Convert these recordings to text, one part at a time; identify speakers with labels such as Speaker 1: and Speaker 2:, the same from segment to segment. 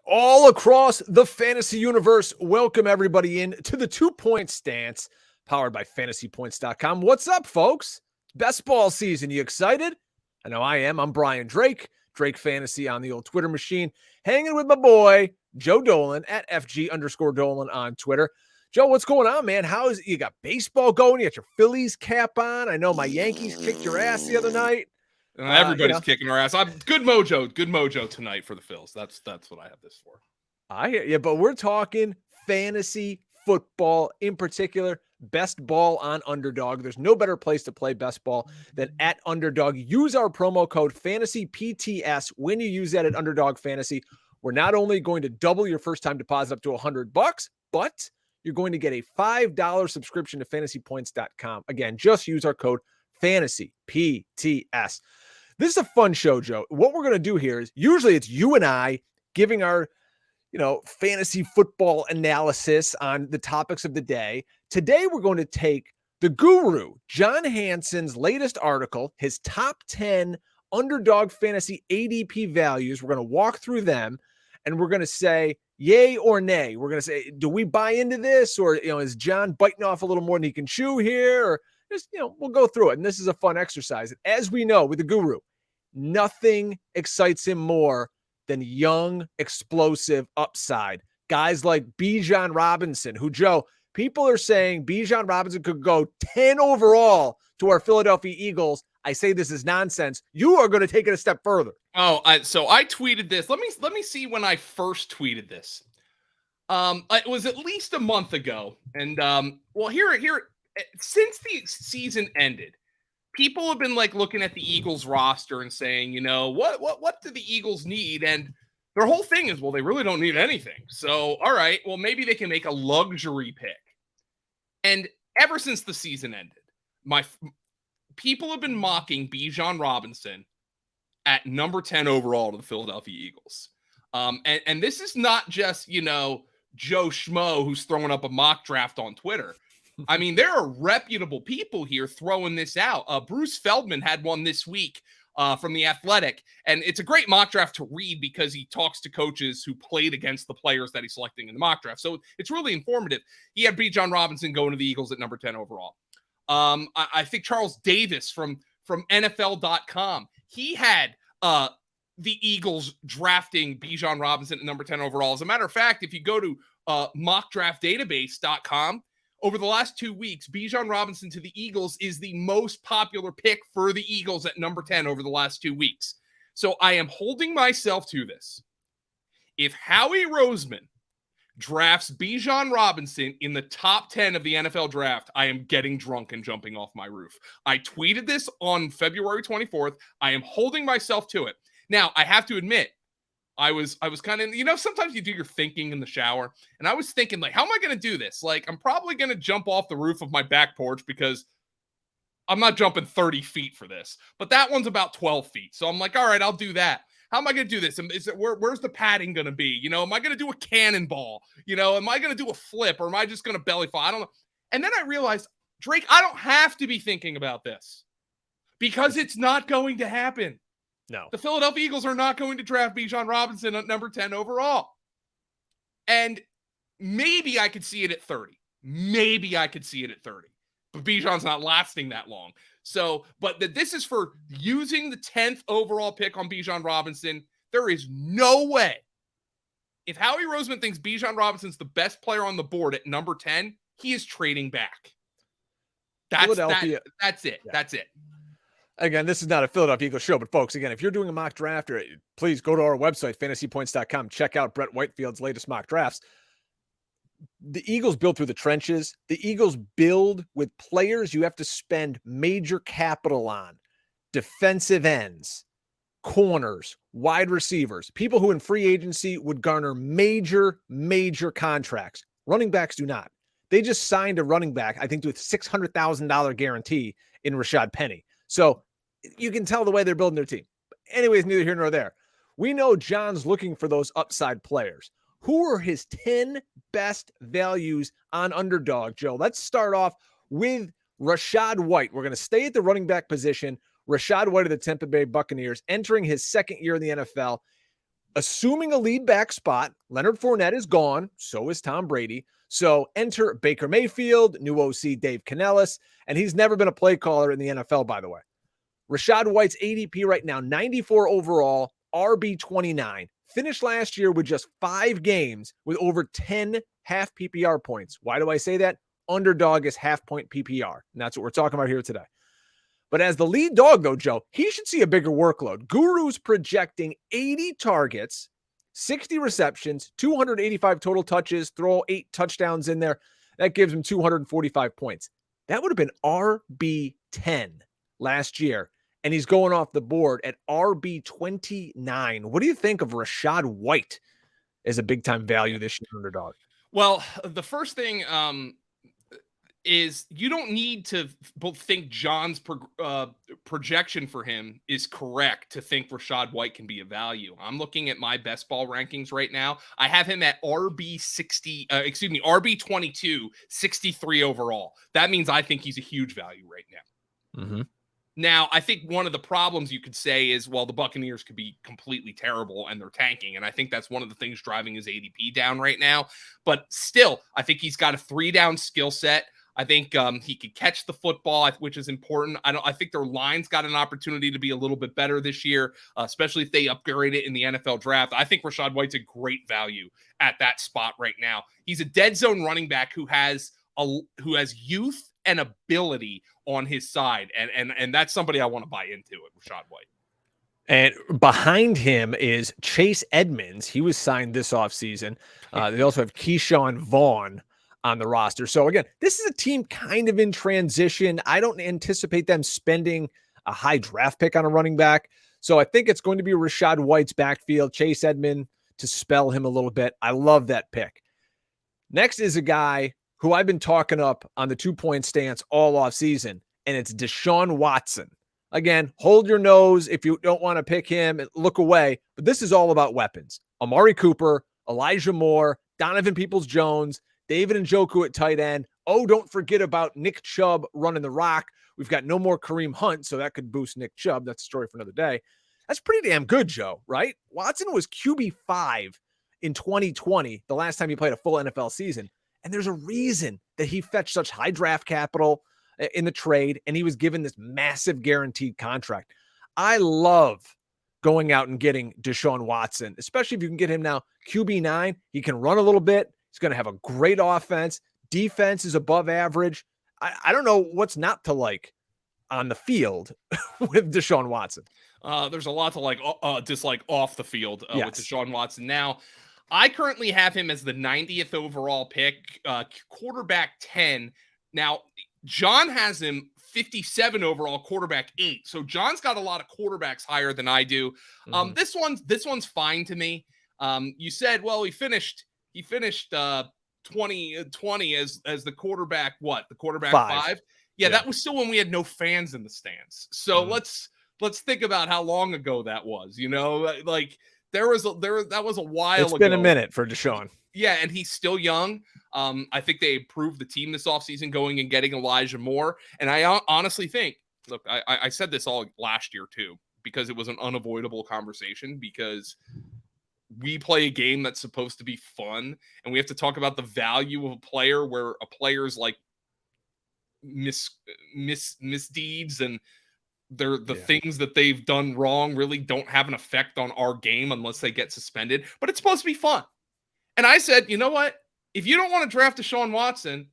Speaker 1: all across the fantasy universe. Welcome everybody in to the 2-point stance powered by FantasyPoints.com. What's up, folks? Best ball season. You excited? I know I am. I'm Brian Drake Fantasy on the old Twitter machine, hanging with my boy, Joe Dolan at FG_Dolan on Twitter. Joe, what's going on, man? How is it? You got baseball going? You got your Phillies cap on? I know my Yankees kicked your ass the other night.
Speaker 2: Everybody's kicking our ass. I'm good mojo tonight for the Phils. That's what I have this for.
Speaker 1: I hear you, but we're talking fantasy football, in particular, best ball on Underdog. There's no better place to play best ball than at Underdog. Use our promo code FantasyPTS when you use that at Underdog Fantasy. We're not only going to double your first time deposit up to $100, but you're going to get a $5 subscription to FantasyPoints.com. Again, just use our code FantasyPTS. This is a fun show, Joe. What we're going to do here is usually it's you and I giving our, fantasy football analysis on the topics of the day. Today, we're going to take the guru, John Hansen's latest article, his top 10 Underdog Fantasy ADP values. We're going to walk through them and we're going to say yay or nay. We're going to say, do we buy into this? Or, is John biting off a little more than he can chew here? Or just, we'll go through it. And this is a fun exercise. As we know with the guru, nothing excites him more than young, explosive upside. Guys like Bijan Robinson, who, Joe, people are saying Bijan Robinson could go 10 overall to our Philadelphia Eagles. I say this is nonsense. You are going to take it a step further.
Speaker 2: So I tweeted this. Let me see when I first tweeted this. It was at least a month ago. And here since the season ended, people have been looking at the Eagles roster and saying, what do the Eagles need? And their whole thing is, well, they really don't need anything. So, all right, well, maybe they can make a luxury pick. And ever since the season ended, people have been mocking Bijan Robinson at number 10 overall to the Philadelphia Eagles. And this is not just, Joe Schmo who's throwing up a mock draft on Twitter. I mean, there are reputable people here throwing this out. Bruce Feldman had one this week from The Athletic, and it's a great mock draft to read because he talks to coaches who played against the players that he's selecting in the mock draft. So it's really informative. He had Bijan Robinson going to the Eagles at number 10 overall. I think Charles Davis from NFL.com, he had the Eagles drafting Bijan Robinson at number 10 overall. As a matter of fact, if you go to mockdraftdatabase.com, over the last 2 weeks, Bijan Robinson to the Eagles is the most popular pick for the Eagles at number 10 over the last 2 weeks. So I am holding myself to this. If Howie Roseman drafts Bijan Robinson in the top 10 of the NFL draft, I am getting drunk and jumping off my roof. I tweeted this on February 24th. I am holding myself to it. Now, I have to admit, I was kind of, sometimes you do your thinking in the shower, and I was thinking, how am I going to do this? I'm probably going to jump off the roof of my back porch because I'm not jumping 30 feet for this, but that one's about 12 feet. So I'm like, all right, I'll do that. How am I going to do this? Where's the padding going to be? Am I going to do a cannonball? Am I going to do a flip, or am I just going to belly fall? I don't know. And then I realized, Drake, I don't have to be thinking about this because it's not going to happen.
Speaker 1: No.
Speaker 2: The Philadelphia Eagles are not going to draft Bijan Robinson at number 10 overall. And maybe I could see it at 30. But Bijan's not lasting that long. So, but this is for using the 10th overall pick on Bijan Robinson. There is no way. If Howie Roseman thinks Bijan Robinson's the best player on the board at number 10, he is trading back. That's it.
Speaker 1: Yeah.
Speaker 2: That's it.
Speaker 1: Again, this is not a Philadelphia Eagles show, but folks, again, if you're doing a mock draft, please go to our website, FantasyPoints.com. Check out Brett Whitefield's latest mock drafts. The Eagles build through the trenches. The Eagles build with players you have to spend major capital on. Defensive ends, corners, wide receivers, people who in free agency would garner major, major contracts. Running backs do not. They just signed a running back, I think, with $600,000 guarantee in Rachaad Penny. So you can tell the way they're building their team. Anyways, neither here nor there. We know John's looking for those upside players. Who are his 10 best values on Underdog, Joe? Let's start off with Rachaad White. We're going to stay at the running back position. Rachaad White of the Tampa Bay Buccaneers entering his second year in the NFL. assuming a lead back spot. Leonard Fournette is gone. So is Tom Brady. So enter Baker Mayfield, new OC Dave Canellis, and he's never been a play caller in the NFL, by the way. Rachaad White's ADP right now, 94 overall, RB 29. Finished last year with just 5 games with over 10 half PPR points. Why do I say that? Underdog is half point PPR. And that's what we're talking about here today. But as the lead dog, though, Joe, he should see a bigger workload. Guru's projecting 80 targets, 60 receptions, 285 total touches, throw 8 touchdowns in there. That gives him 245 points. That would have been RB 10 last year. And he's going off the board at RB 29. What do you think of Rachaad White as a big-time value this year, Underdog?
Speaker 2: Well, the first thing is you don't need to think John's projection for him is correct to think Rachaad White can be a value. I'm looking at my best ball rankings right now. I have him at RB 22, 63 overall. That means I think he's a huge value right now.
Speaker 1: Mm-hmm.
Speaker 2: Now, I think one of the problems you could say is, well, the Buccaneers could be completely terrible and they're tanking. And I think that's one of the things driving his ADP down right now. But still, I think he's got a 3-down skill set. I think he could catch the football, which is important. I think their line's got an opportunity to be a little bit better this year, especially if they upgrade it in the NFL draft. I think Rachaad White's a great value at that spot right now. He's a dead zone running back who has youth and ability on his side. And that's somebody I want to buy into it, Rachaad White.
Speaker 1: And behind him is Chase Edmonds. He was signed this offseason. They also have Keyshawn Vaughn on the roster. So again, this is a team kind of in transition. I don't anticipate them spending a high draft pick on a running back. So I think it's going to be Rachaad White's backfield, Chase Edmonds to spell him a little bit. I love that pick. Next is a guy who I've been talking up on the 2-point stance all off season, and it's Deshaun Watson. Again, hold your nose if you don't want to pick him and look away, but this is all about weapons. Amari Cooper, Elijah Moore, Donovan Peoples-Jones, David Njoku at tight end. Oh, don't forget about Nick Chubb running the rock. We've got no more Kareem Hunt, so that could boost Nick Chubb. That's a story for another day. That's pretty damn good, Joe, right? Watson was QB5 in 2020, the last time he played a full NFL season. And there's a reason that he fetched such high draft capital in the trade, and he was given this massive guaranteed contract. I love going out and getting Deshaun Watson, especially if you can get him now QB9. He can run a little bit. He's going to have a great offense. Defense is above average. I don't know what's not to like on the field with Deshaun Watson.
Speaker 2: There's a lot to dislike off the field
Speaker 1: yes.
Speaker 2: with Deshaun Watson. Now, I currently have him as the 90th overall pick, quarterback 10. Now, John has him 57 overall, quarterback 8. So John's got a lot of quarterbacks higher than I do.
Speaker 1: Mm-hmm.
Speaker 2: This one's fine to me. You said, well, he finished 20 as the quarterback. What? The quarterback 5? Yeah, that was still when we had no fans in the stands. So let's think about how long ago that was. You know, like. That was a while ago.
Speaker 1: It's been a minute for Deshaun.
Speaker 2: Yeah, and he's still young. I think they improved the team this offseason going and getting Elijah Moore. And I honestly think, look, I said this all last year too, because it was an unavoidable conversation because we play a game that's supposed to be fun. And we have to talk about the value of a player where a player's like misdeeds and the things that they've done wrong really don't have an effect on our game unless they get suspended, but it's supposed to be fun. And I said, you know what? If you don't want to draft Deshaun Watson,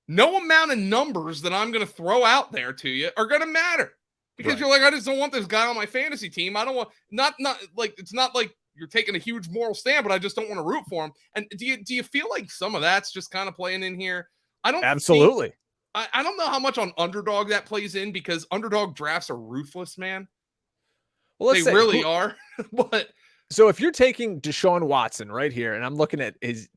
Speaker 2: no amount of numbers that I'm going to throw out there to you are going to matter because you're like, I just don't want this guy on my fantasy team. I don't want, not like, it's not like you're taking a huge moral stand, but I just don't want to root for him. And do you feel like some of that's just kind of playing in here? I don't
Speaker 1: absolutely.
Speaker 2: I don't know how much on Underdog that plays in because Underdog drafts are ruthless, man. Well, they really are. But
Speaker 1: so if you're taking Deshaun Watson right here, and I'm looking at his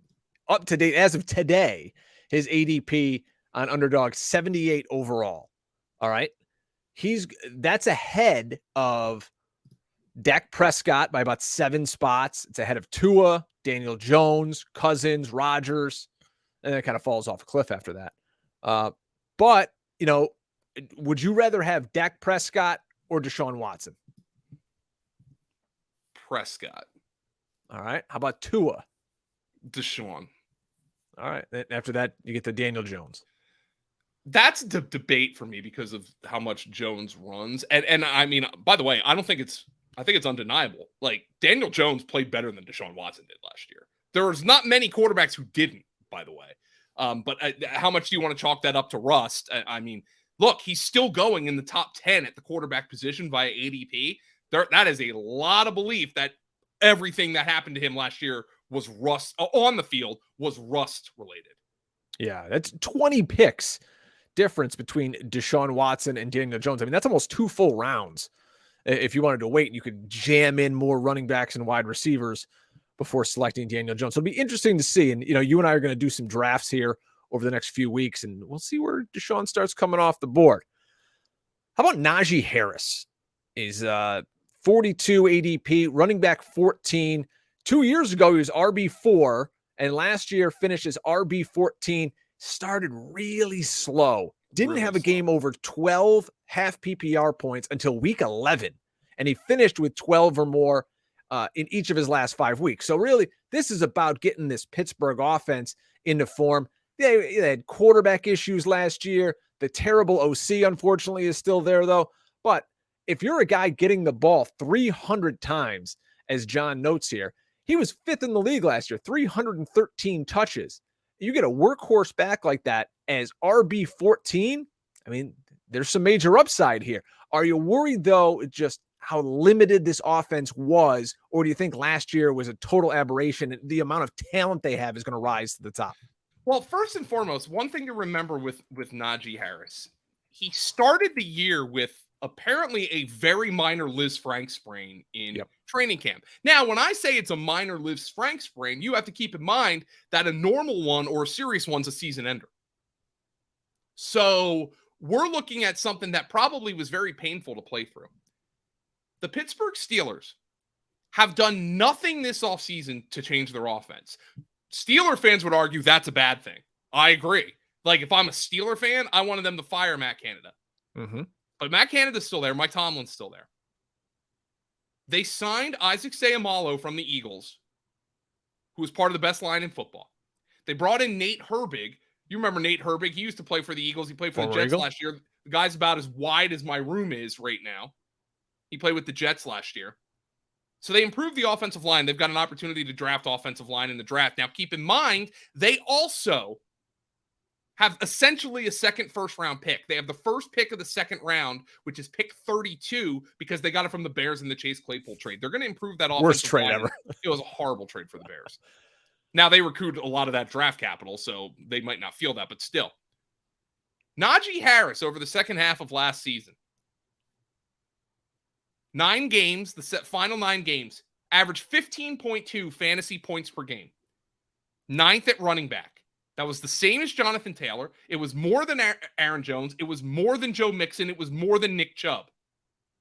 Speaker 1: up to date as of today, his ADP on Underdog 78 overall. All right, that's ahead of Dak Prescott by about 7 spots. It's ahead of Tua, Daniel Jones, Cousins, Rodgers, and then it kind of falls off a cliff after that. But, you know, would you rather have Dak Prescott or Deshaun Watson?
Speaker 2: Prescott.
Speaker 1: All right. How about Tua?
Speaker 2: Deshaun.
Speaker 1: All right. Then after that, you get to Daniel Jones.
Speaker 2: That's the debate for me because of how much Jones runs. And I mean, by the way, I think it's undeniable. Like, Daniel Jones played better than Deshaun Watson did last year. There was not many quarterbacks who didn't, by the way. But how much do you want to chalk that up to rust? I mean, look, he's still going in the top 10 at the quarterback position via ADP. That is a lot of belief that everything that happened to him last year was rust on the field, was rust related.
Speaker 1: Yeah, that's 20 picks difference between Deshaun Watson and Daniel Jones. I mean, that's almost 2 full rounds. If you wanted to wait, you could jam in more running backs and wide receivers before selecting Daniel Jones. So it'll be interesting to see. And, you and I are going to do some drafts here over the next few weeks, and we'll see where Deshaun starts coming off the board. How about Najee Harris? He's 42 ADP, running back 14. 2 years ago, he was RB4, and last year finished as RB14. Started really slow. Didn't have a game over 12 half PPR points until week 11. And he finished with 12 or more in each of his last 5 weeks. So really, this is about getting this Pittsburgh offense into form. They had quarterback issues last year. The terrible OC, unfortunately, is still there, though. But if you're a guy getting the ball 300 times, as John notes here, he was 5th in the league last year, 313 touches. You get a workhorse back like that as RB14. I mean, there's some major upside here. Are you worried, though, just how limited this offense was, or do you think last year was a total aberration and the amount of talent they have is going to rise to the top?
Speaker 2: Well, first and foremost, one thing to remember with Najee Harris, he started the year with apparently a very minor Liz Frank sprain in training camp. Now, when I say it's a minor Liz Frank sprain, you have to keep in mind that a normal one or a serious one's a season ender. So we're looking at something that probably was very painful to play through. The Pittsburgh Steelers have done nothing this offseason to change their offense. Steeler fans would argue that's a bad thing. I agree. Like, if I'm a Steeler fan, I wanted them to fire Matt Canada.
Speaker 1: Mm-hmm.
Speaker 2: But Matt Canada's still there. Mike Tomlin's still there. They signed Isaac Seumalo from the Eagles, who was part of the best line in football. They brought in Nate Herbig. You remember Nate Herbig? He used to play for the Eagles. He played for the Jets last year. The guy's about as wide as my room is right now. He played with the Jets last year. So they improved the offensive line. They've got an opportunity to draft offensive line in the draft. Now, keep in mind, they also have essentially a second first-round pick. They have the first pick of the second round, which is pick 32, because they got it from the Bears in the Chase Claypool trade. They're going to improve that offensive
Speaker 1: Worst trade
Speaker 2: line.
Speaker 1: ever.
Speaker 2: It was a horrible trade for the Bears. Now, they recruited a lot of that draft capital, so they might not feel that, but still. Najee Harris over the second half of last season. 9 games, the final 9 games, averaged 15.2 fantasy points per game. 9th at running back. That was the same as Jonathan Taylor. It was more than Aaron Jones. It was more than Joe Mixon. It was more than Nick Chubb.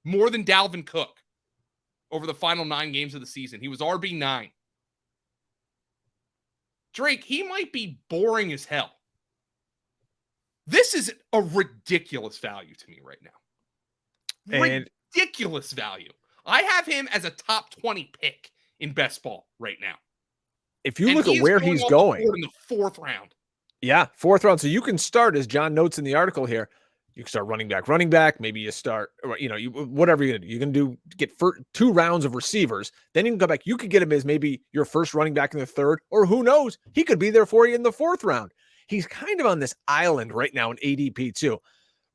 Speaker 2: More than Dalvin Cook over the final 9 games of the season. He was RB9. Drake, he might be boring as hell. This is a ridiculous value to me right now.
Speaker 1: And
Speaker 2: ridiculous value. I have him as a top 20 pick in best ball right now.
Speaker 1: If you look at where he's going
Speaker 2: in the 4th round.
Speaker 1: Yeah, 4th round. So you can start, as John notes in the article here, you can start running back. Maybe you start, whatever you're going to do. You can get 2 rounds of receivers. Then you can go back. You could get him as maybe your first running back in the 3rd, or who knows, he could be there for you in the 4th round. He's kind of on this island right now in ADP too.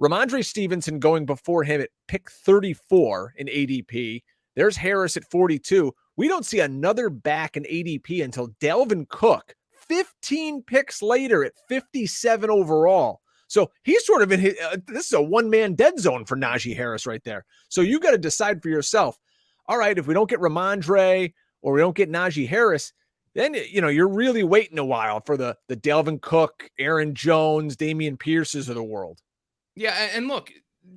Speaker 1: Ramondre Stevenson going before him at pick 34 in ADP. There's Harris at 42. We don't see another back in ADP until Dalvin Cook, 15 picks later at 57 overall. So he's sort of in his, this is a one-man dead zone for Najee Harris right there. So you got to decide for yourself. All right, if we don't get Ramondre or we don't get Najee Harris, then, you're really waiting a while for the Dalvin Cook, Aaron Jones, Damian Pierces of the world.
Speaker 2: Yeah, and look,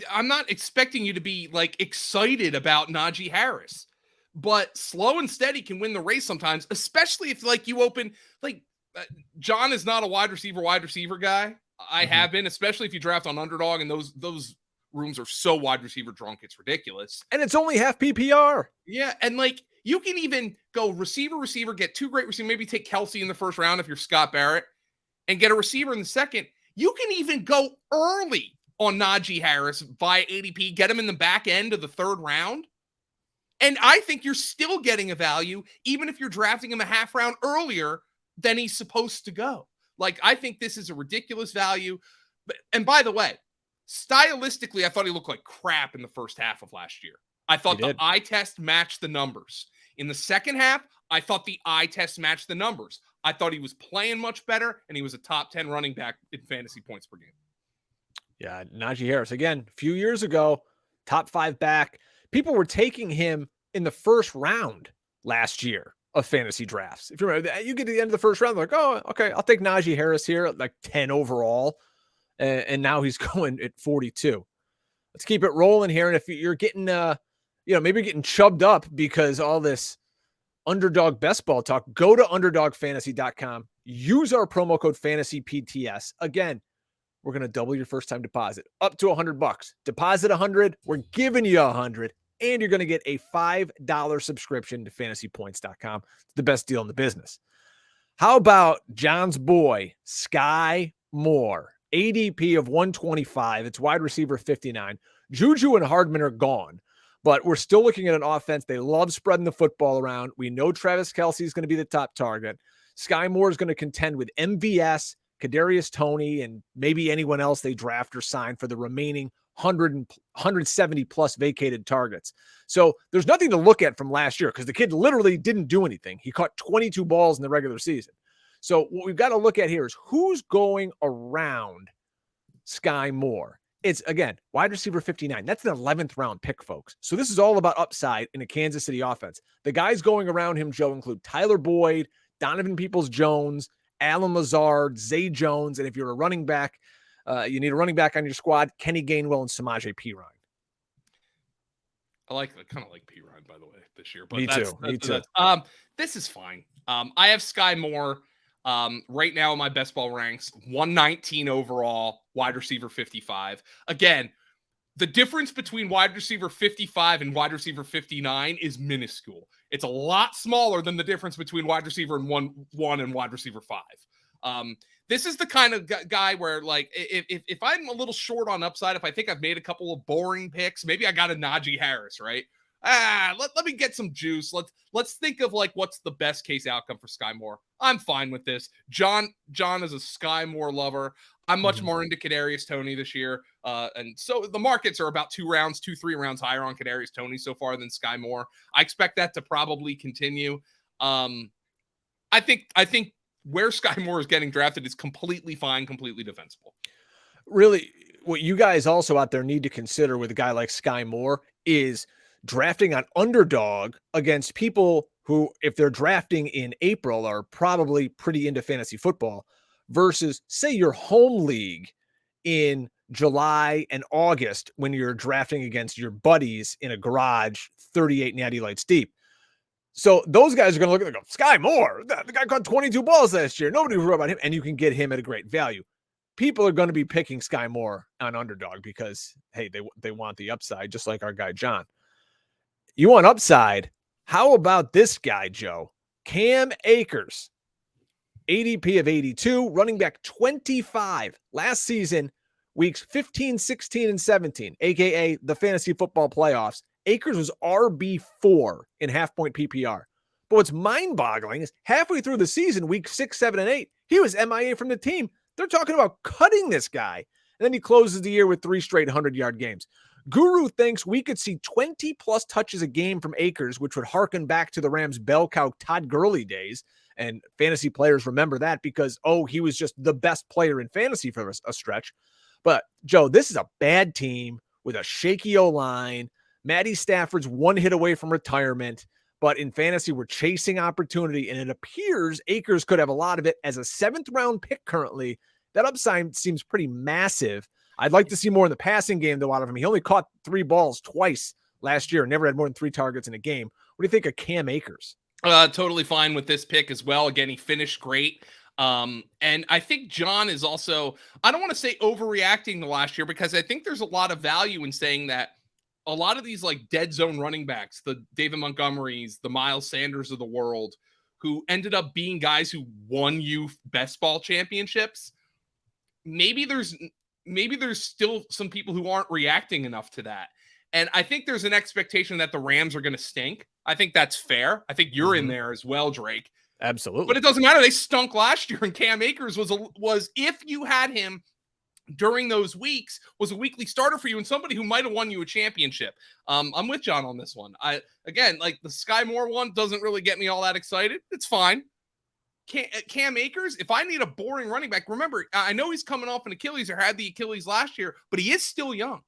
Speaker 2: I'm not expecting you to be excited about Najee Harris, but slow and steady can win the race sometimes, especially if you open John is not a wide receiver guy. I have been, especially if you draft on Underdog, and those rooms are so wide receiver drunk, it's ridiculous.
Speaker 1: And it's only half PPR.
Speaker 2: Yeah, and You can even go receiver, get 2 great receivers, maybe take Kelsey in the first round if you're Scott Barrett, and get a receiver in the second. You can even go early on Najee Harris via ADP, get him in the back end of the 3rd round. And I think you're still getting a value, even if you're drafting him a half round earlier than he's supposed to go. Like, I think this is a ridiculous value. And by the way, stylistically, I thought he looked like crap in the first half of last year. I thought the eye test matched the numbers. In the second half, I thought the eye test matched the numbers. I thought he was playing much better, and he was a top 10 running back in fantasy points per game.
Speaker 1: Yeah, Najee Harris, again, a few years ago, top 5 back. People were taking him in the first round last year of fantasy drafts. If you remember, you get to the end of the first round, like, oh, okay, I'll take Najee Harris here at like 10 overall. And now he's going at 42. Let's keep it rolling here. And if you're getting, maybe you're getting chubbed up because all this underdog best ball talk, go to underdogfantasy.com. Use our promo code FantasyPTS. Again, we're going to double your first time deposit up to $100. Deposit 100. We're giving you 100, and you're going to get a $5 subscription to fantasypoints.com. It's the best deal in the business. How about John's boy, Sky Moore? ADP of 125. It's wide receiver 59. Juju and Hardman are gone, but we're still looking at an offense. They love spreading the football around. We know Travis Kelce is going to be the top target. Sky Moore is going to contend with MVS, Kadarius Toney, and maybe anyone else they draft or sign for the remaining 170 plus vacated targets. So there's nothing to look at from last year because the kid literally didn't do anything. He caught 22 balls in the regular season. So what we've got to look at here is who's going around Sky Moore. It's, again, wide receiver 59. That's an 11th round pick, folks. So this is all about upside in a Kansas City offense. The guys going around him, Joe, include Tyler Boyd, Donovan Peoples-Jones, Alan Lazard, Zay Jones, and if you're a running back, you need a running back on your squad, Kenny Gainwell and Samaje Perine.
Speaker 2: I kind of like Perine, by the way, this year. But
Speaker 1: Me too.
Speaker 2: This is fine. I have Sky Moore right now in my best ball ranks, 119 overall, wide receiver 55. Again, the difference between wide receiver 55 and wide receiver 59 is minuscule. It's a lot smaller than the difference between wide receiver and one and wide receiver 5. This is the kind of guy where, like, if I'm a little short on upside, if I think I've made a couple of boring picks, maybe I got a Najee Harris, right? Let me get some juice. Let's think of, like, what's the best case outcome for Sky Moore. I'm fine with this. John is a Sky Moore lover. I'm much more into Kadarius Toney this year. And so the markets are about 3 rounds higher on Kadarius Toney so far than Sky Moore. I expect that to probably continue. I think where Sky Moore is getting drafted is completely fine, completely defensible.
Speaker 1: Really, what you guys also out there need to consider with a guy like Sky Moore is drafting on Underdog against people who, if they're drafting in April, are probably pretty into fantasy football versus, say, your home league in July and August when you're drafting against your buddies in a garage 38 natty lights deep. So those guys are going to look at it and go, Sky Moore, the guy caught 22 balls last year. Nobody wrote about him, and you can get him at a great value. People are going to be picking Sky Moore on Underdog because, hey, they want the upside, just like our guy John. You want upside? How about this guy, Joe? Cam Akers, ADP of 82, running back 25. Last season, weeks 15, 16, and 17, a.k.a. the fantasy football playoffs. Akers was RB4 in half-point PPR. But what's mind-boggling is halfway through the season, week 6, 7, and 8, he was MIA from the team. They're talking about cutting this guy. And then he closes the year with 3 straight 100-yard games. Guru thinks we could see 20-plus touches a game from Akers, which would harken back to the Rams' bell cow Todd Gurley days. And fantasy players remember that because, he was just the best player in fantasy for a stretch. But, Joe, this is a bad team with a shaky O-line. Matty Stafford's 1 hit away from retirement. But in fantasy, we're chasing opportunity, and it appears Akers could have a lot of it as a 7th-round pick currently. That upside seems pretty massive. I'd like to see more in the passing game, though, out of him. He only caught 3 balls twice last year and never had more than 3 targets in a game. What do you think of Cam Akers?
Speaker 2: Totally fine with this pick as well. Again, he finished great. And I think John is also, I don't want to say overreacting the last year because I think there's a lot of value in saying that a lot of these like dead zone running backs, the David Montgomerys, the Miles Sanders of the world, who ended up being guys who won you best ball championships. Maybe there's still some people who aren't reacting enough to that. And I think there's an expectation that the Rams are going to stink. I think that's fair. I think you're in there as well, Drake.
Speaker 1: Absolutely.
Speaker 2: But it doesn't matter. They stunk last year, and Cam Akers was if you had him during those weeks, was a weekly starter for you and somebody who might have won you a championship. I'm with John on this one. Like the Sky Moore one doesn't really get me all that excited. It's fine. Cam Akers, if I need a boring running back, remember, I know he's coming off an Achilles or had the Achilles last year, but he is still young.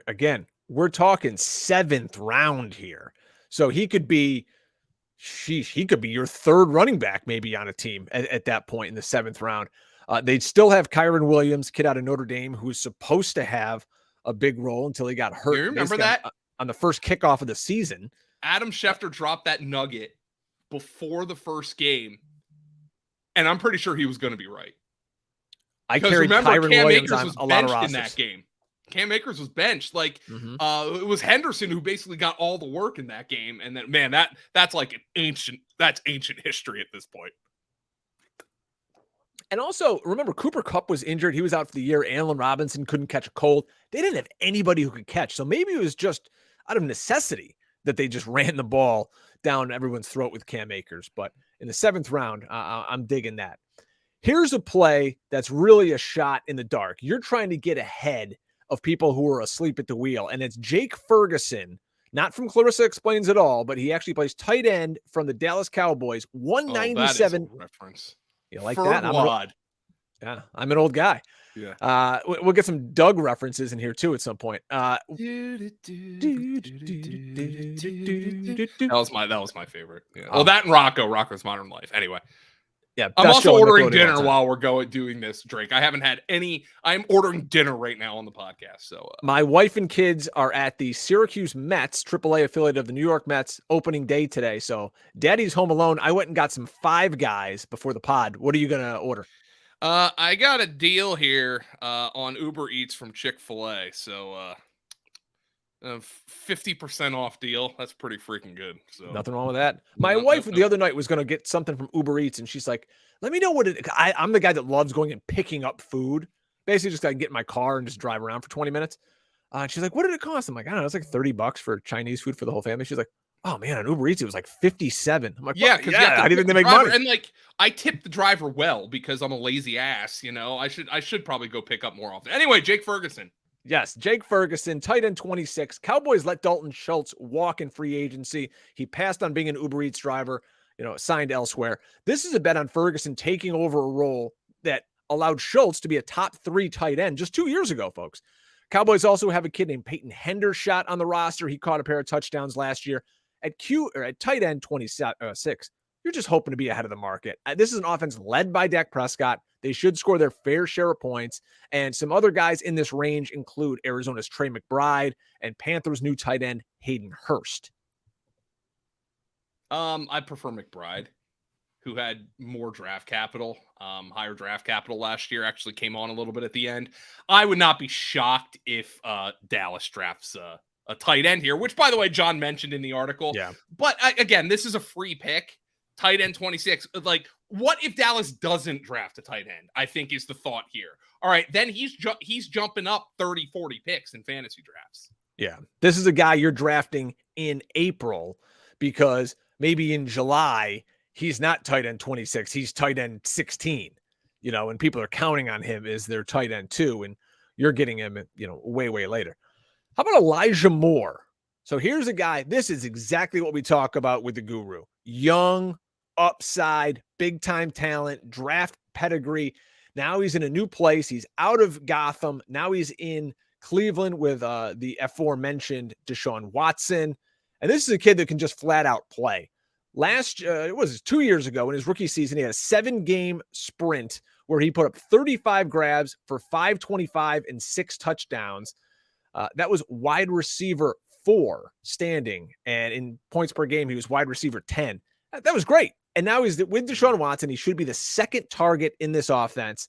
Speaker 1: Again, we're talking 7th round here. So he could be, he could be your 3rd running back maybe on a team at that point in the 7th round. They'd still have Kyron Williams, kid out of Notre Dame, who was supposed to have a big role until he got hurt.
Speaker 2: You remember that?
Speaker 1: On the first kickoff of the season.
Speaker 2: Adam Schefter dropped that nugget before the first game, and I'm pretty sure he was going to be right.
Speaker 1: I carried Kyron Williams on a lot of rosters
Speaker 2: in that game. Cam Akers was benched. Like, it was Henderson who basically got all the work in that game. And then, man, that's like ancient history at this point.
Speaker 1: And also, remember, Cooper Kupp was injured. He was out for the year. Allen Robinson couldn't catch a cold. They didn't have anybody who could catch. So maybe it was just out of necessity that they just ran the ball down everyone's throat with Cam Akers. But in the 7th round, I'm digging that. Here's a play that's really a shot in the dark. You're trying to get ahead of people who are asleep at the wheel. And it's Jake Ferguson, not from Clarissa Explains It All, but he actually plays tight end from the Dallas Cowboys. 197.
Speaker 2: Oh, reference.
Speaker 1: You like that? I'm an old guy.
Speaker 2: Yeah.
Speaker 1: We'll get some Doug references in here too at some point.
Speaker 2: That was my favorite. Yeah. Well, that and Rocco's Modern Life. Anyway.
Speaker 1: Yeah,
Speaker 2: I'm also ordering dinner while we're doing this, Drake. I haven't had any. I'm ordering dinner right now on the podcast. So
Speaker 1: my wife and kids are at the Syracuse Mets, AAA affiliate of the New York Mets, opening day today. So Daddy's home alone. I went and got some Five Guys before the pod. What are you gonna order?
Speaker 2: I got a deal here on Uber Eats from Chick-fil-A. So 50% off deal. That's pretty freaking good. So
Speaker 1: nothing wrong with that. My wife the other night was going to get something from Uber Eats, and she's like, let me know what I'm the guy that loves going and picking up food. Basically just got to get in my car and just drive around for 20 minutes. She's like, what did it cost? I'm like, I don't know. It's like $30 for Chinese food for the whole family. She's like, oh man, on Uber Eats, it was like 57. I'm like,
Speaker 2: yeah,
Speaker 1: because how do you think they make money?
Speaker 2: And like, I tip the driver well because I'm a lazy ass, you know. I should probably go pick up more often. Anyway, Jake Ferguson.
Speaker 1: Yes, Jake Ferguson, tight end 26. Cowboys let Dalton Schultz walk in free agency. He passed on being an Uber Eats driver, signed elsewhere. This is a bet on Ferguson taking over a role that allowed Schultz to be a top 3 tight end just 2 years ago, folks. Cowboys also have a kid named Peyton Hendershot on the roster. He caught a pair of touchdowns last year at tight end 26. You're just hoping to be ahead of the market. This is an offense led by Dak Prescott. They should score their fair share of points. And some other guys in this range include Arizona's Trey McBride and Panthers' new tight end, Hayden Hurst.
Speaker 2: I prefer McBride, who had more draft capital, higher draft capital last year, actually came on a little bit at the end. I would not be shocked if Dallas drafts a tight end here, which, by the way, John mentioned in the article.
Speaker 1: Yeah.
Speaker 2: But again, this is a free pick. Tight end 26. Like, what if Dallas doesn't draft a tight end? I think is the thought here. All right, then he's jumping up 30, 40 picks in fantasy drafts.
Speaker 1: Yeah. This is a guy you're drafting in April because maybe in July, he's not tight end 26. He's tight end 16, and people are counting on him as their tight end 2, and you're getting him, way, way later. How about Elijah Moore? So here's a guy. This is exactly what we talk about with the guru. Young, upside, big time talent, draft pedigree. Now he's in a new place. He's out of Gotham. Now he's in Cleveland with the aforementioned Deshaun Watson. And this is a kid that can just flat out play. It was 2 years ago in his rookie season, he had a 7-game sprint where he put up 35 grabs for 525 and 6 touchdowns. That was wide receiver 4 standing. And in points per game, he was wide receiver 10. That was great. And now he's with Deshaun Watson. He should be the second target in this offense.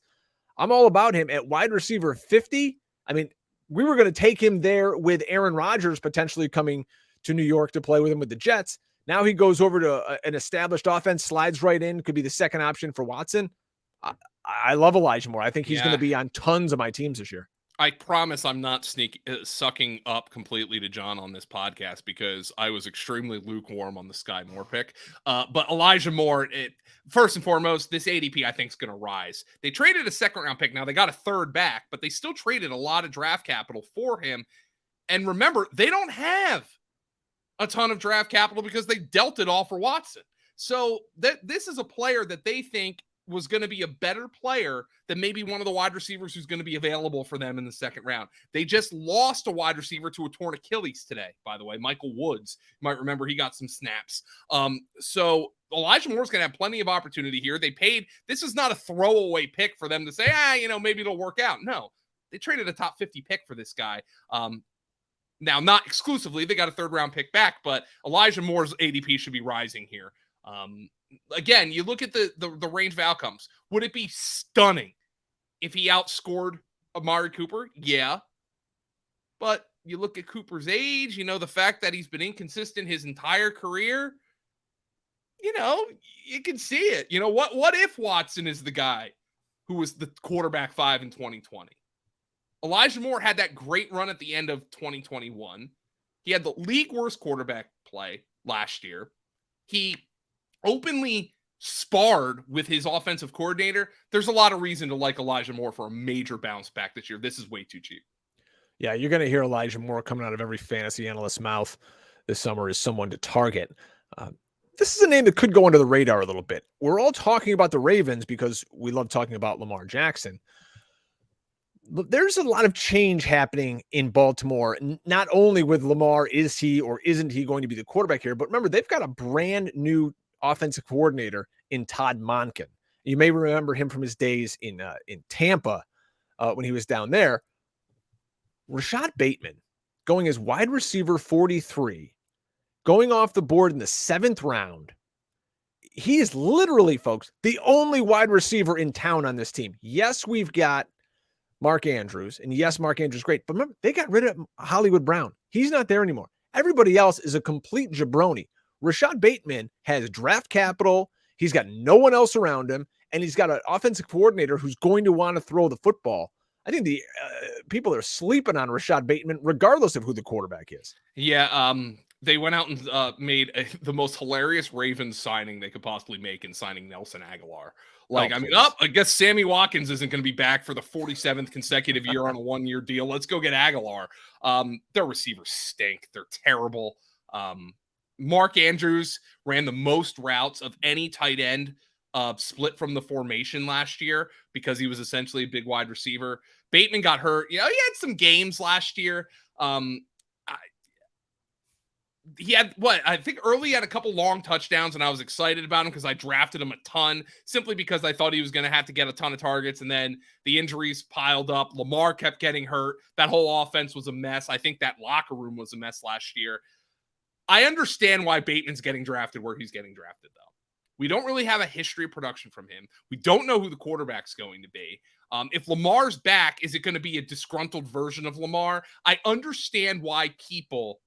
Speaker 1: I'm all about him at wide receiver 50. I mean, we were going to take him there with Aaron Rodgers potentially coming to New York to play with him with the Jets. Now he goes over to an established offense, slides right in, could be the second option for Watson. I love Elijah Moore. I think he's going to be on tons of my teams this year.
Speaker 2: I promise I'm not sucking up completely to John on this podcast because I was extremely lukewarm on the Sky Moore pick. But Elijah Moore, first and foremost, this ADP I think is going to rise. They traded a second-round pick. Now they got a third back, but they still traded a lot of draft capital for him. And remember, they don't have a ton of draft capital because they dealt it all for Watson. So this is a player that they think was going to be a better player than maybe one of the wide receivers who's going to be available for them in the second round. They just lost a wide receiver to a torn Achilles today, by the way, Michael Woods. You might remember he got some snaps. So Elijah Moore's going to have plenty of opportunity here. They paid, this is not a throwaway pick for them to say, maybe it'll work out. No, they traded a top 50 pick for this guy. Now, not exclusively, they got a third round pick back, but Elijah Moore's ADP should be rising here. Again, you look at the range of outcomes. Would it be stunning if he outscored Amari Cooper? Yeah. But you look at Cooper's age, the fact that he's been inconsistent his entire career, you can see it. What if Watson is the guy who was the quarterback 5 in 2020? Elijah Moore had that great run at the end of 2021. He had the league worst quarterback play last year. He openly sparred with his offensive coordinator. There's a lot of reason to like Elijah Moore for a major bounce back this year. This is way too cheap.
Speaker 1: Yeah, you're going to hear Elijah Moore coming out of every fantasy analyst's mouth this summer as someone to target. This is a name that could go under the radar a little bit. We're all talking about the Ravens because we love talking about Lamar Jackson. There's a lot of change happening in Baltimore, not only with Lamar, is he or isn't he going to be the quarterback here, but remember, they've got a brand new offensive coordinator in Todd Monken. You may remember him from his days in Tampa when he was down there. Rashad Bateman going as wide receiver 43, going off the board in the 7th round. He is literally, folks, the only wide receiver in town on this team. Yes, we've got Mark Andrews, and yes, Mark Andrews is great, but remember, they got rid of Hollywood Brown. He's not there anymore. Everybody else is a complete jabroni. Rashad Bateman has draft capital. He's got no one else around him, and he's got an offensive coordinator who's going to want to throw the football. I think the people are sleeping on Rashad Bateman, regardless of who the quarterback is.
Speaker 2: Yeah, they went out and made the most hilarious Ravens signing they could possibly make in signing Nelson Aguilar. I guess Sammy Watkins isn't going to be back for the 47th consecutive year on a 1-year deal. Let's go get Aguilar. Their receivers stink. They're terrible. Mark Andrews ran the most routes of any tight end split from the formation last year because he was essentially a big wide receiver. Bateman got hurt. He had some games last year. He had I think early he had a couple long touchdowns, and I was excited about him because I drafted him a ton simply because I thought he was going to have to get a ton of targets. And then the injuries piled up. Lamar kept getting hurt. That whole offense was a mess. I think that locker room was a mess last year. I understand why Bateman's getting drafted where he's getting drafted, though. We don't really have a history of production from him. We don't know who the quarterback's going to be. If Lamar's back, is it going to be a disgruntled version of Lamar? I understand why people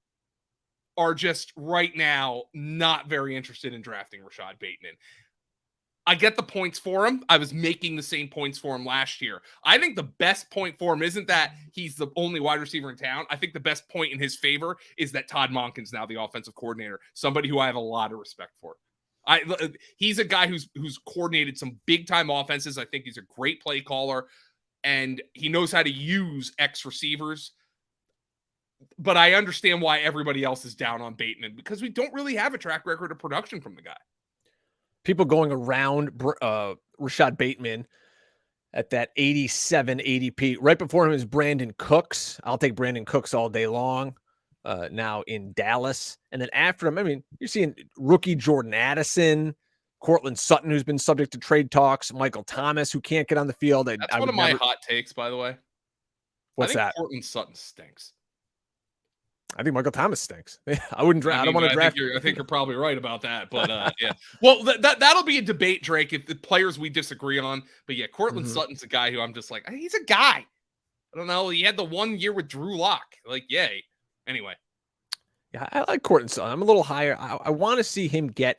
Speaker 2: are just right now not very interested in drafting Rashad Bateman. I get the points for him. I was making the same points for him last year. I think the best point for him isn't that he's the only wide receiver in town. I think the best point in his favor is that Todd Monken's now the offensive coordinator, somebody who I have a lot of respect for. He's a guy who's coordinated some big time offenses. I think he's a great play caller, and he knows how to use X receivers. But I understand why everybody else is down on Bateman because we don't really have a track record of production from the guy.
Speaker 1: People going around Rashad Bateman at that 87 ADP. Right before him is Brandon Cooks. I'll take Brandon Cooks all day long now in Dallas. And then after him, you're seeing rookie Jordan Addison, Cortland Sutton, who's been subject to trade talks, Michael Thomas, who can't get on the field.
Speaker 2: That's one of my hot takes, by the way.
Speaker 1: What's that?
Speaker 2: Cortland Sutton stinks.
Speaker 1: I think Michael Thomas stinks. I wouldn't draft. I don't want to draft.
Speaker 2: I think you're probably right about that. But yeah. Well, that'll be a debate, Drake, if the players we disagree on. But yeah, Cortland Sutton's a guy who I'm just like, he's a guy. I don't know. He had the 1 year with Drew Lock. Like, yay. Anyway.
Speaker 1: Yeah, I like Courtland Sutton. I'm a little higher. I want to see him get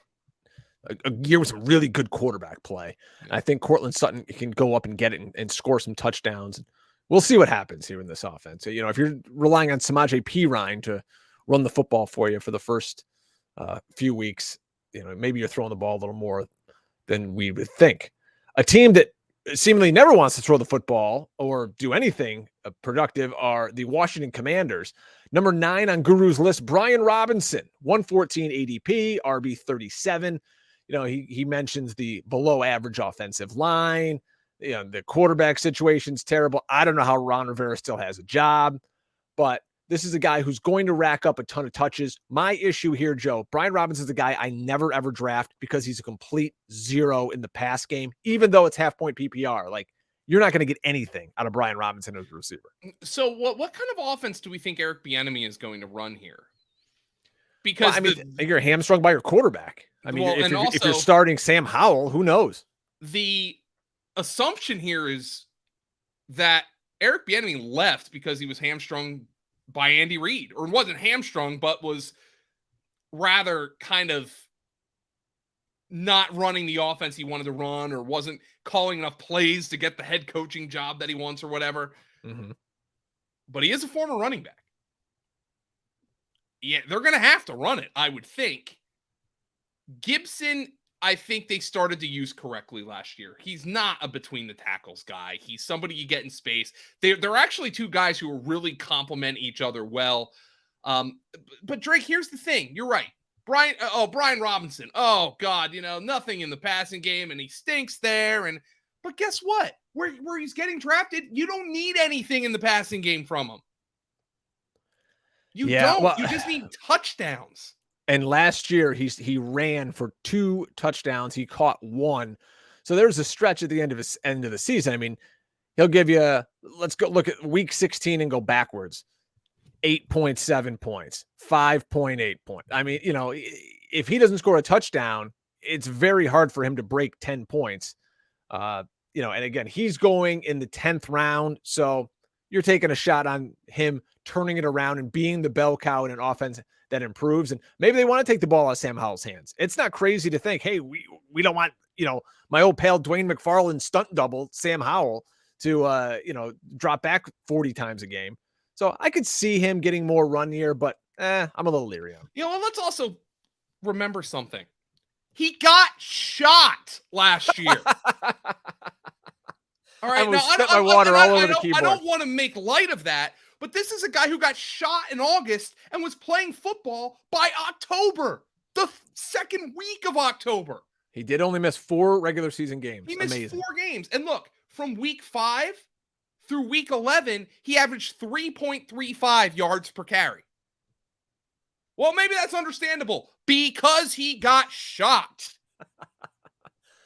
Speaker 1: a year with some really good quarterback play. Yeah. I think Courtland Sutton can go up and get it and score some touchdowns. We'll see what happens here in this offense. So, if you're relying on Samaje Perine to run the football for you for the first few weeks, maybe you're throwing the ball a little more than we would think. A team that seemingly never wants to throw the football or do anything productive are the Washington Commanders. Number 9 on Guru's list, Brian Robinson, 114 ADP, RB 37. He mentions the below average offensive line. The quarterback situation's terrible. I don't know how Ron Rivera still has a job, but this is a guy who's going to rack up a ton of touches. My issue here, Joe, Brian Robinson's a guy I never, ever draft because he's a complete zero in the pass game, even though it's half-point PPR. Like, you're not going to get anything out of Brian Robinson as a receiver.
Speaker 2: So what kind of offense do we think Eric Bieniemy is going to run here? Because
Speaker 1: you're hamstrung by your quarterback. If you're starting Sam Howell, who knows?
Speaker 2: The assumption here is that Eric Bieniemy left because he was hamstrung by Andy Reid, or wasn't hamstrung, but was rather kind of not running the offense he wanted to run, or wasn't calling enough plays to get the head coaching job that he wants or whatever. Mm-hmm. But he is a former running back. Yeah, they're going to have to run it, I would think. Gibson, I think they started to use correctly last year. He's not a between the tackles guy. He's somebody you get in space. They're actually two guys who really complement each other well. But Drake, here's the thing. You're right. Brian Robinson. Oh God, nothing in the passing game, and he stinks there. But guess what? Where he's getting drafted, you don't need anything in the passing game from him. You don't. Well, you just need touchdowns.
Speaker 1: And last year he ran for 2 touchdowns. He caught 1. So there's a stretch at the end of the season. I mean, he'll give you, let's go look at week 16 and go backwards. 8.7 points, 5.8 points. I mean, if he doesn't score a touchdown, it's very hard for him to break 10 points. And again, he's going in the 10th round. So you're taking a shot on him turning it around and being the bell cow in an offense that improves. And maybe they want to take the ball out of Sam Howell's hands. It's not crazy to think, hey, we don't want, my old pal Dwayne McFarland stunt double Sam Howell to, drop back 40 times a game. So I could see him getting more run here, but I'm a little leery on him.
Speaker 2: Let's also remember something. He got shot last year. All right, now I don't want to make light of that, but this is a guy who got shot in August and was playing football by October, the second week of October.
Speaker 1: He did only miss 4 regular season games.
Speaker 2: He missed 4 games. And look, from week 5 through week 11, he averaged 3.35 yards per carry. Well, maybe that's understandable because he got shot.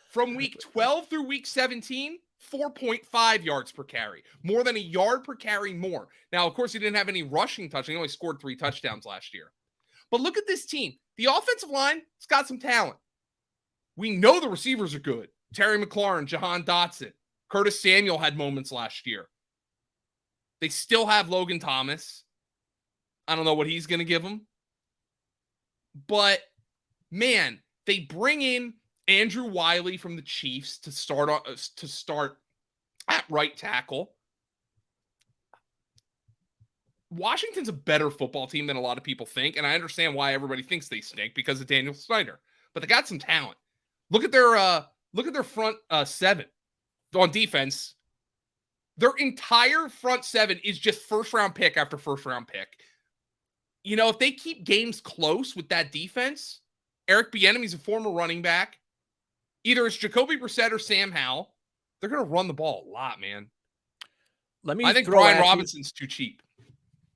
Speaker 2: From week 12 through week 17, 4.5 yards per carry, more than a yard per carry more. Now, of course, he didn't have any rushing touchdowns. He only scored 3 touchdowns last year. But look at this team. The offensive line, it's got some talent. We know the receivers are good. Terry McLaurin, Jahan Dotson, Curtis Samuel had moments last year. They still have Logan Thomas. I don't know what he's going to give them. But, man, they bring in Andrew Wiley from the Chiefs to start at right tackle. Washington's a better football team than a lot of people think, and I understand why everybody thinks they stink because of Daniel Snyder. But they got some talent. Look at their front 7 on defense. Their entire front 7 is just first-round pick after first-round pick. If they keep games close with that defense, Eric Bieniemy's a former running back. Either it's Jacoby Brissett or Sam Howell. They're going to run the ball a lot, man. I think Brian Robinson's too cheap.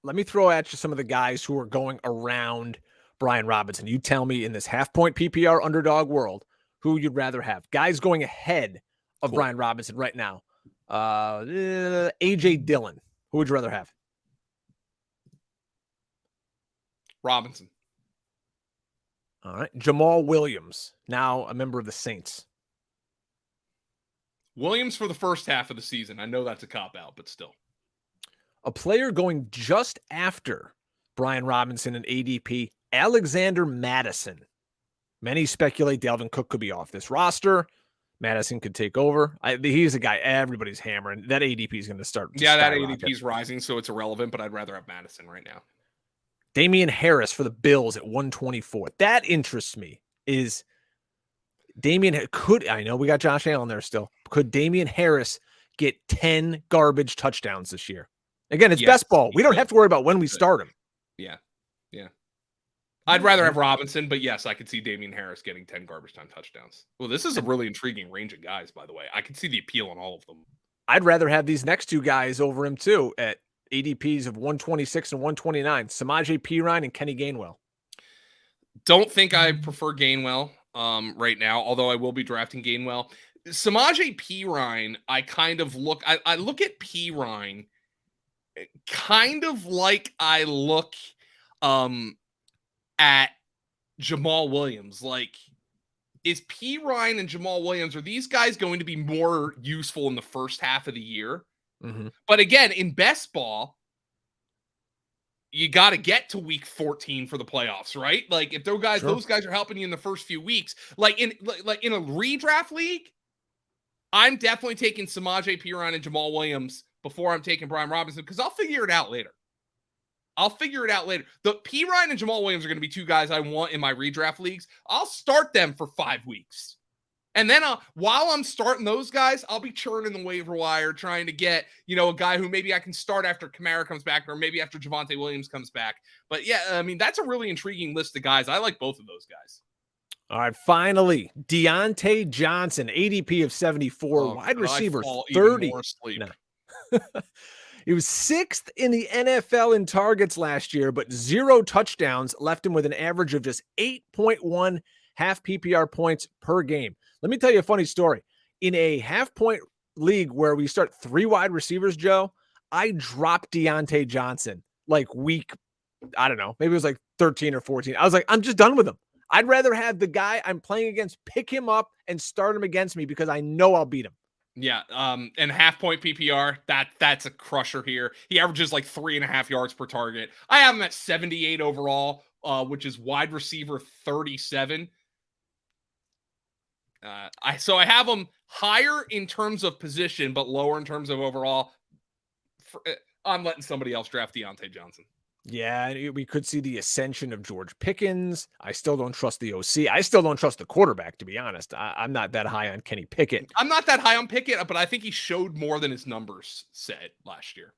Speaker 1: Let me throw at you some of the guys who are going around Brian Robinson. You tell me in this half-point PPR underdog world who you'd rather have. Guys going ahead of Brian Robinson right now. A.J. Dillon. Who would you rather have?
Speaker 2: Robinson.
Speaker 1: All right. Jamal Williams, now a member of the Saints.
Speaker 2: Williams for the first half of the season. I know that's a cop-out, but still.
Speaker 1: a player going just after Brian Robinson and ADP, Alexander Mattison. Many speculate Dalvin Cook could be off this roster. Madison could take over. He's a guy everybody's hammering. That ADP is going to start.
Speaker 2: Yeah, that ADP is rising, so it's irrelevant, but I'd rather have Madison right now.
Speaker 1: Damian Harris for the Bills at 124. That interests me. Is Damian could, I know we got Josh Allen there still. Could Damian Harris get 10 garbage touchdowns this year? Again, it's best ball. We don't have to worry about when we start him.
Speaker 2: Yeah. Yeah. I'd rather have Robinson, but yes, I could see Damian Harris getting 10 garbage time touchdowns. Well, this is a really intriguing range of guys, by the way. I can see the appeal in all of them.
Speaker 1: I'd rather have these next two guys over him too at ADPs of 126 and 129. Samaje Perine and Kenny Gainwell.
Speaker 2: Don't think I prefer Gainwell right now, although I will be drafting Gainwell. Samaje Perine, I kind of look, I look at Perine kind of like I look at Jamal Williams. Like, is Perine and Jamal Williams, are these guys going to be more useful in the first half of the year?
Speaker 1: Mm-hmm.
Speaker 2: But again, in best ball, you got to get to week 14 for the playoffs, right? Like, if those guys are helping you in the first few weeks, like in a redraft league, I'm definitely taking Samaje Perine and Jamal Williams before I'm taking Brian Robinson, because I'll figure it out later. The Perine and Jamal Williams are going to be two guys I want in my redraft leagues. I'll start them for 5 weeks. And then while I'm starting those guys, I'll be churning the waiver wire, trying to get, a guy who maybe I can start after Kamara comes back, or maybe after Javonte Williams comes back. But yeah, I mean, that's a really intriguing list of guys. I like both of those guys.
Speaker 1: All right, finally, Deontay Johnson, ADP of 74, wide receiver, 30. No. He was 6th in the NFL in targets last year, but 0 touchdowns left him with an average of just 8.1 half PPR points per game. Let me tell you a funny story. In a half-point league where we start 3 wide receivers, Joe, I dropped Deontay Johnson like week, I don't know, maybe it was like 13 or 14. I was like, I'm just done with him. I'd rather have the guy I'm playing against pick him up and start him against me because I know I'll beat him.
Speaker 2: Yeah, and half-point PPR, that's a crusher here. He averages like 3.5 yards per target. I have him at 78 overall, which is wide receiver 37. So I have him higher in terms of position, but lower in terms of overall. I'm letting somebody else draft Deontay Johnson.
Speaker 1: Yeah, we could see the ascension of George Pickens. I still don't trust the OC. I still don't trust the quarterback, to be honest. I'm not that high on Kenny Pickett.
Speaker 2: I'm not that high on Pickett, but I think he showed more than his numbers said last year.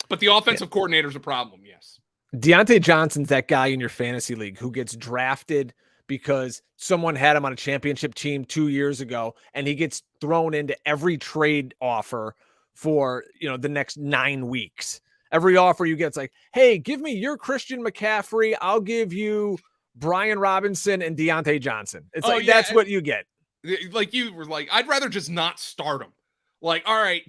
Speaker 2: But the offensive coordinator's a problem, yes.
Speaker 1: Deontay Johnson's that guy in your fantasy league who gets drafted because someone had him on a championship team 2 years ago, and he gets thrown into every trade offer for, the next 9 weeks. Every offer you get, it's like, hey, give me your Christian McCaffrey. I'll give you Brian Robinson and Deontay Johnson. It's that's what you get.
Speaker 2: Like you were like, I'd rather just not start him. Like, all right,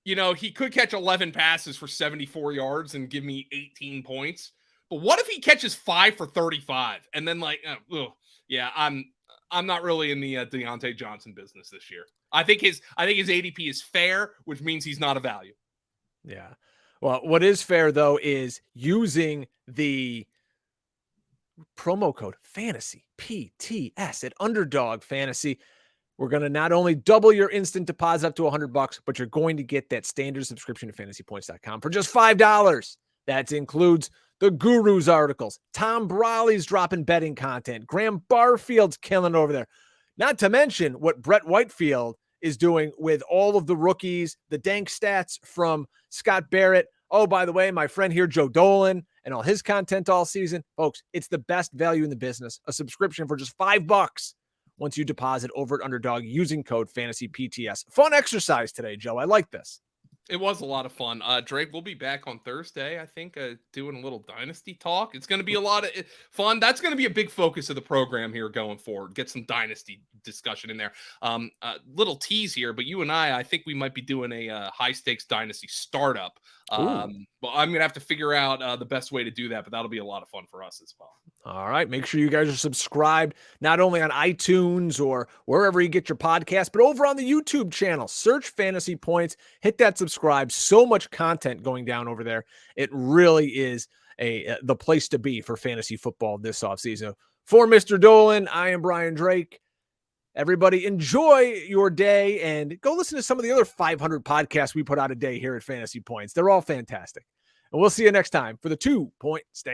Speaker 2: he could catch 11 passes for 74 yards and give me 18 points. But what if he catches 5 for 35? And then I'm not really in the Deontay Johnson business this year. I think his ADP is fair, which means he's not a value.
Speaker 1: Yeah. Well, what is fair, though, is using the promo code FantasyPTS at Underdog Fantasy. We're going to not only double your instant deposit up to $100, but you're going to get that standard subscription to fantasypoints.com for just $5. That includes the Gurus articles. Tom Brawley's dropping betting content. Graham Barfield's killing over there. Not to mention what Brett Whitefield is doing with all of the rookies, the dank stats from Scott Barrett. Oh, by the way, my friend here, Joe Dolan, and all his content all season. Folks, it's the best value in the business. A subscription for just $5 once you deposit over at Underdog using code FantasyPTS. Fun exercise today, Joe. I like this.
Speaker 2: It was a lot of fun. Drake, we'll be back on Thursday, I think, doing a little Dynasty talk. It's going to be a lot of fun. That's going to be a big focus of the program here going forward. Get some Dynasty discussion in there. Little tease here, but you and I think we might be doing a high-stakes Dynasty startup Well, I'm going to have to figure out the best way to do that, but that'll be a lot of fun for us as well.
Speaker 1: All right. Make sure you guys are subscribed, not only on iTunes or wherever you get your podcast, but over on the YouTube channel. Search Fantasy Points. Hit that subscribe. So much content going down over there. It really is the place to be for fantasy football this offseason. For Mr. Dolan, I am Brian Drake. Everybody enjoy your day and go listen to some of the other 500 podcasts we put out a day here at Fantasy Points. They're all fantastic. And we'll see you next time for the 2 Point Stand.